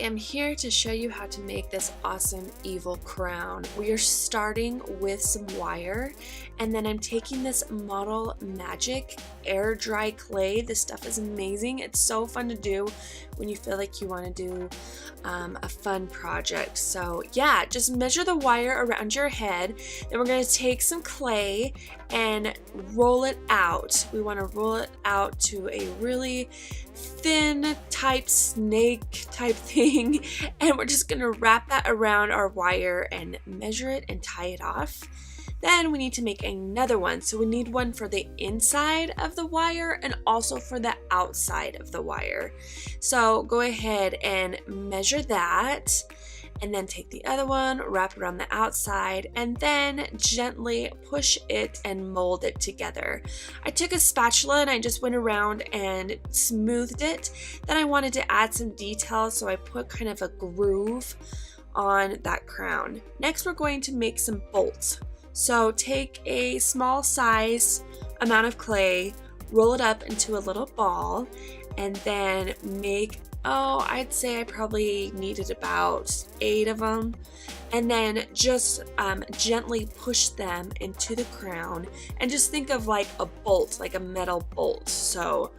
am here to show you how to make this awesome evil crown. We are starting with some wire, and then I'm taking this Model Magic air dry clay. This stuff is amazing. It's so fun to do when you feel like you want to do a fun project. So yeah, just measure the wire around your head. Then we're going to take some clay and roll it out. We want to roll it out to a really thin type snake type thing, and we're just going to wrap that around our wire and measure it and tie it off. Then we need to make another one. So we need one for the inside of the wire and also for the outside of the wire. So go ahead and measure that, and then take the other one, wrap it around the outside, and then gently push it and mold it together. I took a spatula and I just went around and smoothed it. Then I wanted to add some detail, so I put kind of a groove on that crown. Next, we're going to make some bolts. So take a small size amount of clay, roll it up into a little ball, and then make, I'd say I probably needed about 8 of them, and then just gently push them into the crown, and just think of like a bolt, like a metal bolt. So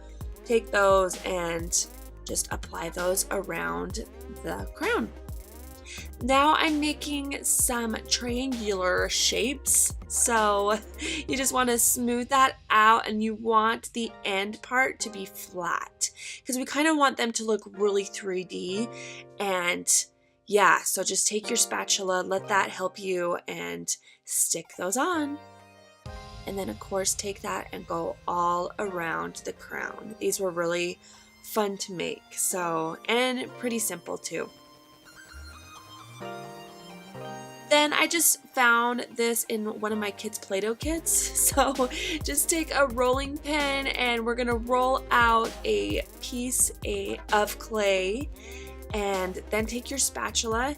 take those and just apply those around the crown. Now I'm making some triangular shapes. So you just want to smooth that out, and you want the end part to be flat because we kind of want them to look really 3D. And yeah, so just take your spatula, let that help you, and stick those on. And then of course take that and go all around the crown. These were really fun to make, so, and pretty simple too. Then I just found this in one of my kids' Play-Doh kits. So just take a rolling pin and we're gonna roll out a piece of clay, and then take your spatula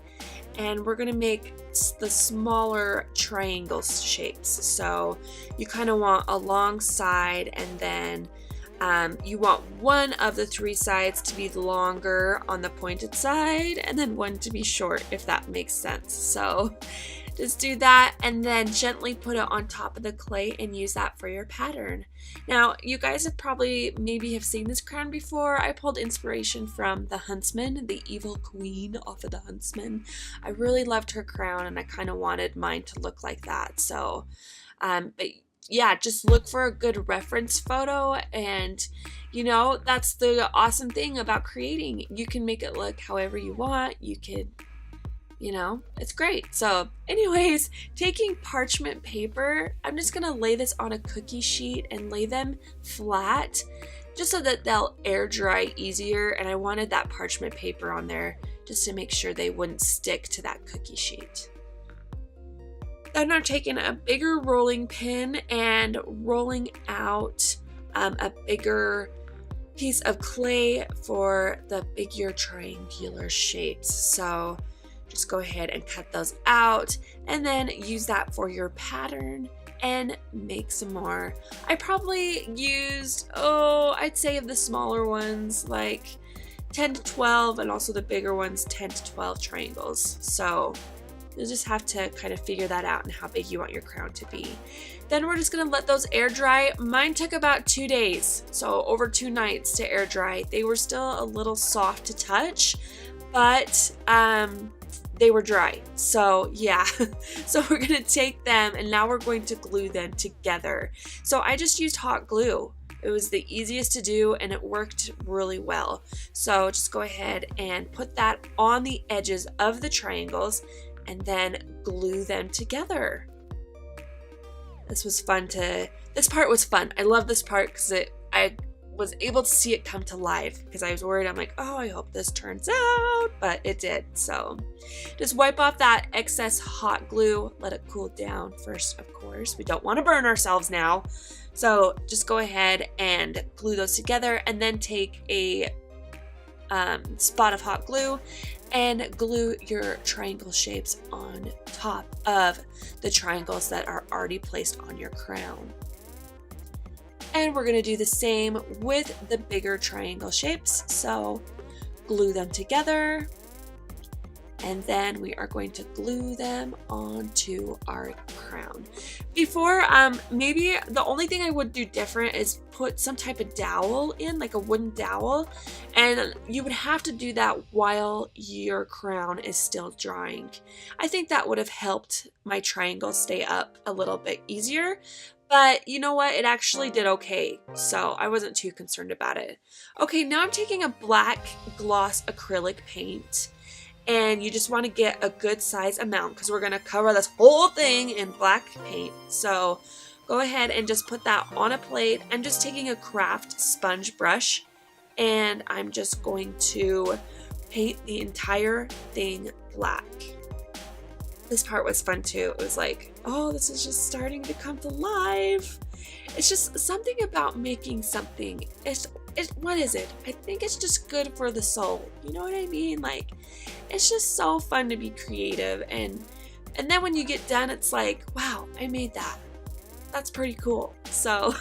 and we're gonna make the smaller triangle shapes. So you kind of want a long side, and then you want one of the 3 sides to be longer on the pointed side, and then one to be short, if that makes sense. So just do that, and then gently put it on top of the clay and use that for your pattern. Now, you guys have probably maybe have seen this crown before. I pulled inspiration from the Huntsman, the evil queen off of the Huntsman. I really loved her crown, and I kind of wanted mine to look like that. So, but yeah, just look for a good reference photo, and you know, that's the awesome thing about creating. You can make it look however you want. You could, you know, it's great. So anyways, taking parchment paper, I'm just gonna lay this on a cookie sheet and lay them flat just so that they'll air dry easier. And I wanted that parchment paper on there just to make sure they wouldn't stick to that cookie sheet. Then I'm taking a bigger rolling pin and rolling out a bigger piece of clay for the bigger triangular shapes. So just go ahead and cut those out, and then use that for your pattern and make some more. I probably used, I'd say of the smaller ones, like 10 to 12, and also the bigger ones, 10 to 12 triangles. So you'll just have to kind of figure that out and how big you want your crown to be. Then we're just gonna let those air dry. Mine took about 2 days, so over 2 nights to air dry. They were still a little soft to touch, but they were dry. So yeah, so we're gonna take them and now we're going to glue them together. So I just used hot glue. It was the easiest to do and it worked really well. So just go ahead and put that on the edges of the triangles and then glue them together. This part was fun. I love this part because I was able to see it come to life, because I was worried. I'm like, I hope this turns out, but it did. So just wipe off that excess hot glue, let it cool down first, of course. We don't want to burn ourselves now. So just go ahead and glue those together, and then take a spot of hot glue and glue your triangle shapes on top of the triangles that are already placed on your crown. And we're going to do the same with the bigger triangle shapes. So glue them together, and then we are going to glue them onto our crown. Before, maybe the only thing I would do different is put some type of dowel in, like a wooden dowel, and you would have to do that while your crown is still drying. I think that would have helped my triangle stay up a little bit easier, but you know what? It actually did okay, so I wasn't too concerned about it. Okay, now I'm taking a black gloss acrylic paint, and you just want to get a good size amount because we're going to cover this whole thing in black paint. So go ahead and just put that on a plate. I'm just taking a craft sponge brush, and I'm just going to paint the entire thing black. This part was fun too. It was like, oh, this is just starting to come to life. It's just something about making something. What is it? I think it's just good for the soul. You know what I mean? Like, it's just so fun to be creative, and then when you get done, it's like, wow, I made that. That's pretty cool. So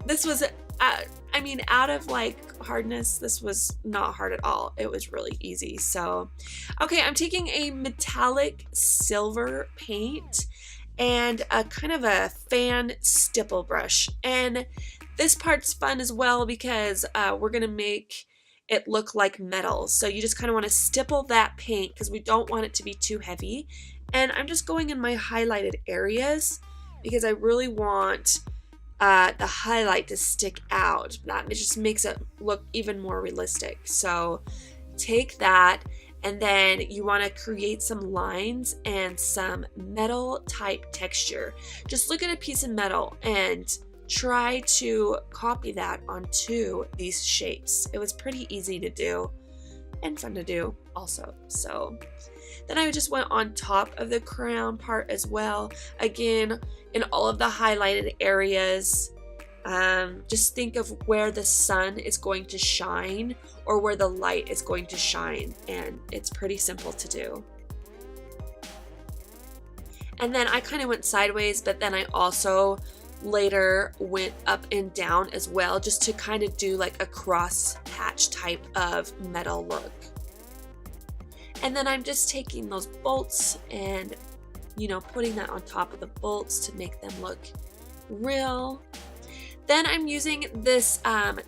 this was, I mean, out of like hardness, this was not hard at all. It was really easy. So, okay, I'm taking a metallic silver paint and a kind of a fan stipple brush. And this part's fun as well because we're going to make it look like metal. So you just kind of want to stipple that paint because we don't want it to be too heavy. And I'm just going in my highlighted areas because I really want the highlight to stick out. That just makes it look even more realistic. So take that, and then you want to create some lines and some metal type texture. Just look at a piece of metal and try to copy that onto these shapes. It was pretty easy to do and fun to do also. So then I just went on top of the crown part as well. Again, in all of the highlighted areas, just think of where the sun is going to shine or where the light is going to shine, and it's pretty simple to do. And then I kind of went sideways, but then I also later went up and down as well, just to kind of do like a cross hatch type of metal look. And then I'm just taking those bolts and, you know, putting that on top of the bolts to make them look real. Then I'm using this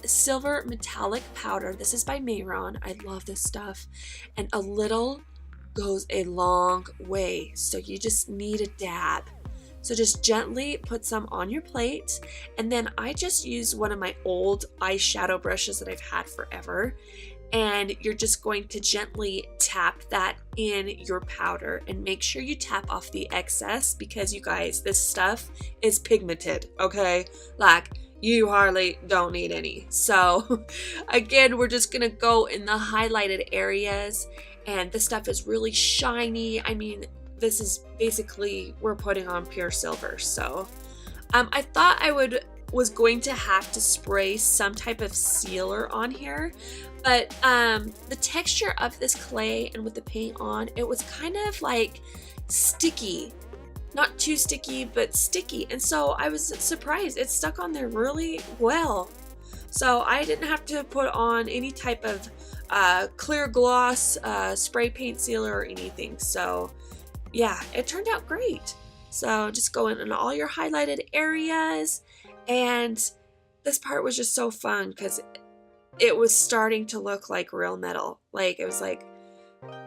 silver metallic powder. This is by Mehron. I love this stuff. And a little goes a long way. So you just need a dab. So just gently put some on your plate. And then I just use one of my old eyeshadow brushes that I've had forever. And you're just going to gently tap that in your powder, and make sure you tap off the excess because you guys, this stuff is pigmented, okay? Like, you hardly don't need any. So again, we're just gonna go in the highlighted areas, and this stuff is really shiny. I mean, this is basically, we're putting on pure silver. So I thought I was going to have to spray some type of sealer on here, but the texture of this clay and with the paint on, it was kind of like sticky. Not too sticky, but sticky. And so I was surprised. It stuck on there really well. So I didn't have to put on any type of clear gloss, spray paint sealer or anything. So yeah, it turned out great. So just go in all your highlighted areas. And this part was just so fun because it was starting to look like real metal. Like, it was like,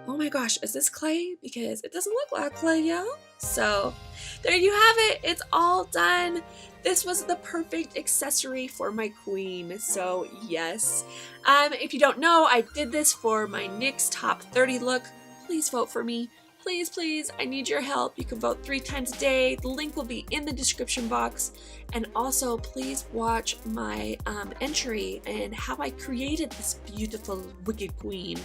oh my gosh, is this clay? Because it doesn't look like clay, y'all. So there you have it. It's all done. This was the perfect accessory for my queen. So yes, if you don't know, I did this for my NYX Top 30 look. Please vote for me. Please, please, I need your help. You can vote 3 times a day. The link will be in the description box. And also, please watch my entry and how I created this beautiful wicked queen,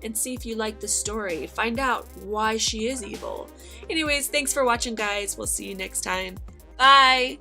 and see if you like the story. Find out why she is evil. Anyways, thanks for watching, guys. We'll see you next time. Bye!